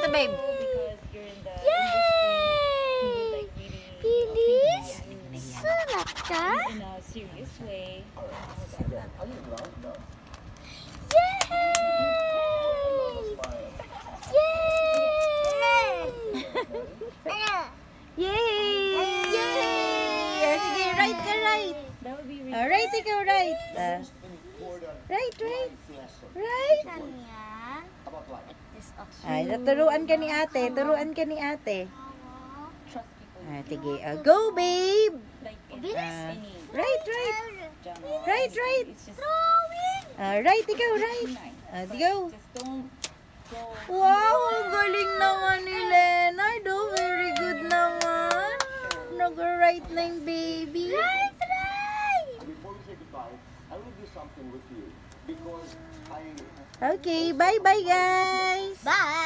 the babe. Because you're in the Yay! Bilis! Sarap ka? in a serious way. Yay! Yay! Yay! Sige, right ka, right. That would be really Right, ikaw, right. Right, right. Right. Ay, turuan ka ni ate. Turuan ka ni ate. trust people. Sige. Go, babe. Like in any Right, right. genre. Right, right. It's just Right, ikaw, right. nice. Go. Just don't go. Wow, ang galing naman ni Leonard. Oh, very good naman. Nag-right na yung baby. Right, right. Before we say goodbye, I will do something with you because I Okay, bye-bye, guys. Bye.